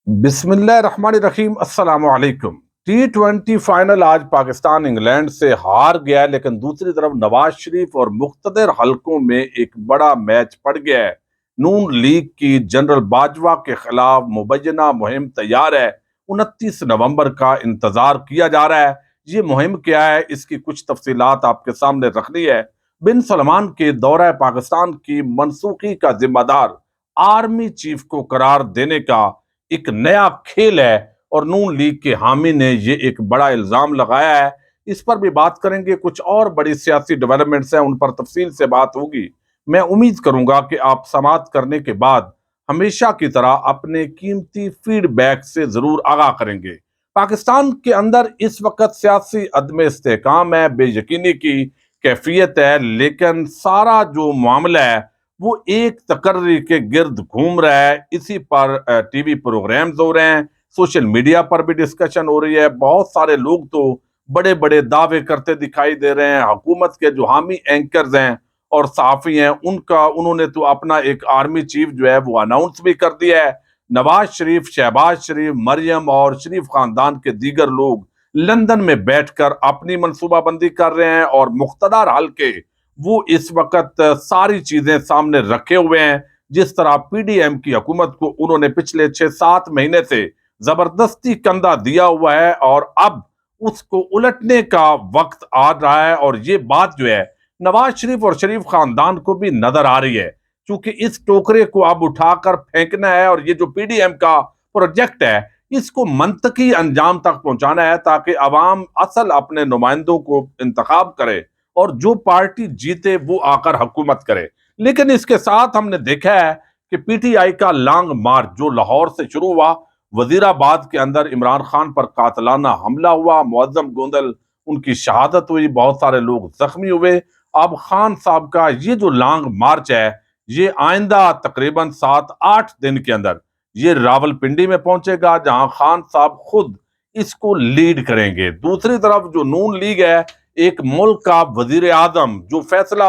بسم اللہ الرحمن الرحیم۔ السلام علیکم۔ T20 فائنل آج پاکستان انگلینڈ سے ہار گیا، لیکن دوسری طرف نواز شریف اور مقتدر حلقوں میں ایک بڑا میچ پڑ گیا ہے۔ نون لیگ کی جنرل باجوہ کے خلاف مبینہ مہم تیار ہے۔ 29 نومبر کا انتظار کیا جا رہا ہے۔ یہ مہم کیا ہے، اس کی کچھ تفصیلات آپ کے سامنے رکھنی ہے۔ بن سلمان کے دورہ پاکستان کی منسوخی کا ذمہ دار آرمی چیف کو قرار دینے کا ایک نیا کھیل ہے، اور نون لیگ کے حامی نے یہ ایک بڑا الزام لگایا ہے۔ اس پر بھی بات کریں گے۔ کچھ اور بڑی سیاسی ڈیولپمنٹس ہیں، ان پر تفصیل سے بات ہوگی۔ میں امید کروں گا کہ آپ سماعت کرنے کے بعد ہمیشہ کی طرح اپنے قیمتی فیڈ بیک سے ضرور آگاہ کریں گے۔ پاکستان کے اندر اس وقت سیاسی عدم استحکام ہے، بے یقینی کی کیفیت ہے، لیکن سارا جو معاملہ ہے وہ ایک تقرری کے گرد گھوم رہا ہے۔ اسی پر ٹی وی پروگرامز ہو رہے ہیں، سوشل میڈیا پر بھی ڈسکشن ہو رہی ہے۔ بہت سارے لوگ تو بڑے بڑے دعوے کرتے دکھائی دے رہے ہیں۔ حکومت کے جو حامی اینکرز ہیں اور صحافی ہیں، انہوں نے تو اپنا ایک آرمی چیف جو ہے وہ اناؤنس بھی کر دیا ہے۔ نواز شریف، شہباز شریف، مریم اور شریف خاندان کے دیگر لوگ لندن میں بیٹھ کر اپنی منصوبہ بندی کر رہے ہیں، اور مقتدر حلقے وہ اس وقت ساری چیزیں سامنے رکھے ہوئے ہیں۔ جس طرح پی ڈی ایم کی حکومت کو انہوں نے پچھلے 6-7 مہینے سے زبردستی کندھا دیا ہوا ہے، اور اب اس کو الٹنے کا وقت آ رہا ہے۔ اور یہ بات جو ہے نواز شریف اور شریف خاندان کو بھی نظر آ رہی ہے، چونکہ اس ٹوکرے کو اب اٹھا کر پھینکنا ہے، اور یہ جو پی ڈی ایم کا پروجیکٹ ہے اس کو منطقی انجام تک پہنچانا ہے، تاکہ عوام اصل اپنے نمائندوں کو انتخاب کرے اور جو پارٹی جیتے وہ آ کر حکومت کرے۔ لیکن اس کے ساتھ ہم نے دیکھا ہے کہ پی ٹی آئی کا لانگ مارچ جو لاہور سے شروع ہوا، وزیر آباد کے اندر عمران خان پر قاتلانہ حملہ ہوا، معظم گوندل ان کی شہادت ہوئی، بہت سارے لوگ زخمی ہوئے۔ اب خان صاحب کا یہ جو لانگ مارچ ہے، یہ آئندہ تقریباً 7-8 دن کے اندر یہ راول پنڈی میں پہنچے گا، جہاں خان صاحب خود اس کو لیڈ کریں گے۔ دوسری طرف جو نون لیگ ہے، ایک ملک کا وزیر اعظم جو فیصلہ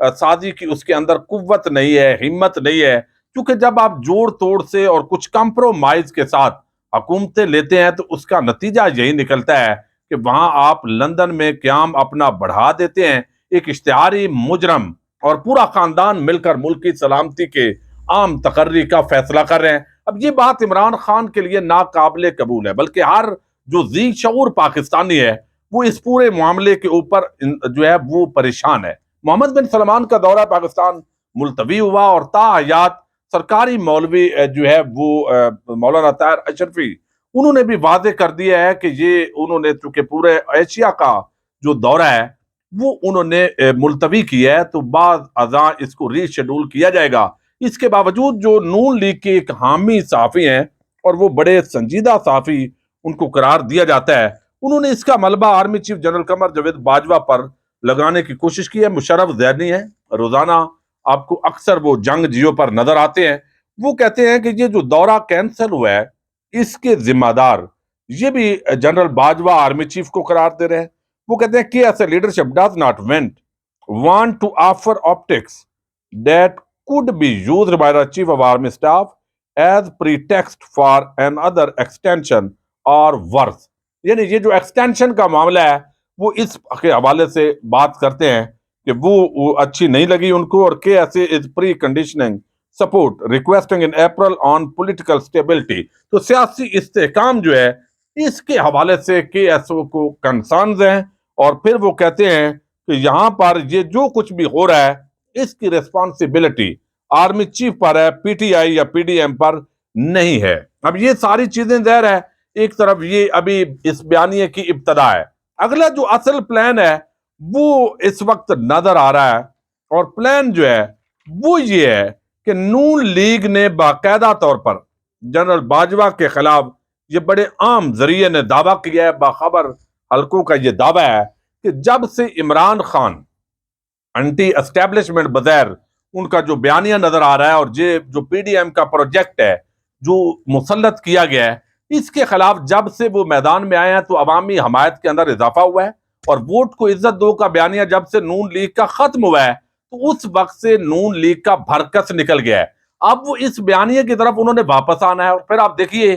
سازی کی اس کے اندر قوت نہیں ہے، ہمت نہیں ہے، کیونکہ جب آپ جوڑ توڑ سے اور کچھ کمپرومائز کے ساتھ حکومتیں لیتے ہیں تو اس کا نتیجہ یہی نکلتا ہے کہ وہاں آپ لندن میں قیام اپنا بڑھا دیتے ہیں، ایک اشتہاری مجرم اور پورا خاندان مل کر ملک کی سلامتی کے عام تقرری کا فیصلہ کر رہے ہیں۔ اب یہ بات عمران خان کے لیے ناقابل قبول ہے، بلکہ ہر جو ذی شعور پاکستانی ہے وہ اس پورے معاملے کے اوپر جو ہے وہ پریشان ہے۔ محمد بن سلمان کا دورہ پاکستان ملتوی ہوا، اور تا حیات سرکاری مولوی جو ہے وہ مولانا طاہر اشرفی، انہوں نے بھی واضح کر دیا ہے کہ یہ انہوں نے چونکہ پورے ایشیا کا جو دورہ ہے وہ انہوں نے ملتوی کیا ہے، تو بعد ازاں اس کو ری شیڈول کیا جائے گا۔ اس کے باوجود جو نون لیگ کے ایک حامی صحافی ہیں، اور وہ بڑے سنجیدہ صحافی ان کو قرار دیا جاتا ہے، انہوں نے اس کا ملبہ army chief general Qamar Javed Bajwa پر لگانے کی کوشش کی ہے۔ مشرف ذہنی ہے، روزانہ آپ کو اکثر وہ جنگ جیو پر نظر آتے ہیں۔ وہ کہتے ہیں کہ یہ جو دورہ کینسل ہوا ہے اس کے ذمہ دار یہ بھی جنرل باجوہ آرمی چیف کو قرار دے رہے ہیں۔ وہ کہتے ہیں کہ ایسے leadership does not want to offer optics that could be used by the chief of army staff as pretext for another extension or worse۔ یعنی یہ جو ایکسٹینشن کا معاملہ ہے وہ اس کے حوالے سے بات کرتے ہیں کہ وہ اچھی نہیں لگی ان کو، اور کہ ایسے as preconditioning support requesting in April on political stability. تو سیاسی استحکام جو ہے اس کے حوالے سے کے ایس او کو کنسرنز ہیں، اور پھر وہ کہتے ہیں کہ یہاں پر یہ جو کچھ بھی ہو رہا ہے اس کی ریسپانسبلٹی آرمی چیف پر ہے، پی ٹی آئی یا پی ڈی ایم پر نہیں ہے۔ اب یہ ساری چیزیں ظاہر ہے، ایک طرف یہ ابھی اس بیانیے کی ابتدا ہے۔ اگلا جو اصل پلان ہے وہ اس وقت نظر آ رہا ہے، اور پلان جو ہے وہ یہ ہے کہ نون لیگ نے باقاعدہ طور پر جنرل باجوہ کے خلاف یہ بڑے عام ذریعے نے دعویٰ کیا ہے، باخبر حلقوں کا یہ دعویٰ ہے کہ جب سے عمران خان انٹی اسٹیبلشمنٹ بظاہر ان کا جو بیانیہ نظر آ رہا ہے، اور یہ جو پی ڈی ایم کا پروجیکٹ ہے جو مسلط کیا گیا ہے اس کے خلاف جب سے وہ میدان میں آئے ہیں تو عوامی حمایت کے اندر اضافہ ہوا ہے، اور ووٹ کو عزت دو کا بیانیہ جب سے نون لیگ کا ختم ہوا ہے تو اس وقت سے نون لیگ کا بھرکس نکل گیا ہے۔ اب وہ اس بیانیے کی طرف انہوں نے واپس آنا ہے، اور پھر آپ دیکھیے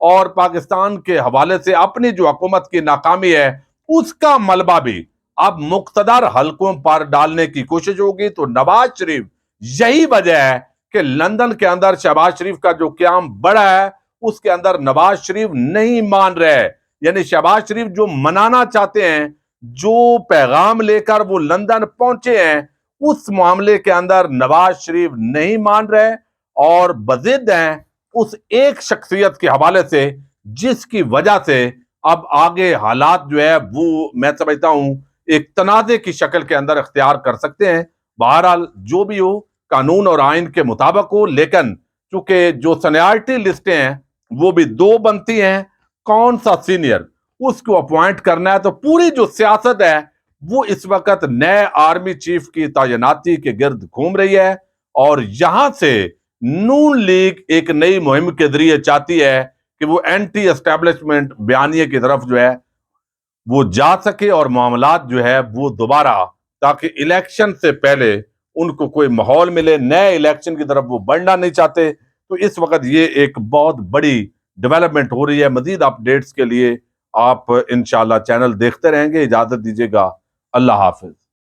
اور پاکستان کے حوالے سے اپنی جو حکومت کی ناکامی ہے اس کا ملبہ بھی اب مقتدر حلقوں پر ڈالنے کی کوشش ہوگی۔ تو نواز شریف یہی وجہ ہے کہ لندن کے اندر شہباز شریف کا جو قیام بڑا ہے اس کے اندر نواز شریف نہیں مان رہے، یعنی شہباز شریف جو منانا چاہتے ہیں، جو پیغام لے کر وہ لندن پہنچے ہیں، اس معاملے کے اندر نواز شریف نہیں مان رہے اور بضد ہیں اس ایک شخصیت کے حوالے سے جس کی وجہ سے اب آگے حالات جو ہے وہ میں سمجھتا ہوں ایک تنازع کی شکل کے اندر اختیار کر سکتے ہیں۔ بہرحال جو بھی ہو قانون اور آئین کے مطابق ہو، لیکن چونکہ جو سینیارٹی لسٹیں ہیں وہ بھی 2 بنتی ہیں، کون سا سینئر اس کو اپوائنٹ کرنا ہے، تو پوری جو سیاست ہے وہ اس وقت نئے آرمی چیف کی تعیناتی کے گرد گھوم رہی ہے، اور یہاں سے نون لیگ ایک نئی مہم کے ذریعے چاہتی ہے کہ وہ اینٹی اسٹیبلشمنٹ بیانیے کی طرف جو ہے وہ جا سکے اور معاملات جو ہے وہ دوبارہ، تاکہ الیکشن سے پہلے ان کو کوئی ماحول ملے، نئے الیکشن کی طرف وہ بڑھنا نہیں چاہتے۔ تو اس وقت یہ ایک بہت بڑی ڈیولپمنٹ ہو رہی ہے۔ مزید اپڈیٹس کے لیے آپ انشاءاللہ چینل دیکھتے رہیں گے۔ اجازت دیجیے گا، اللہ حافظ۔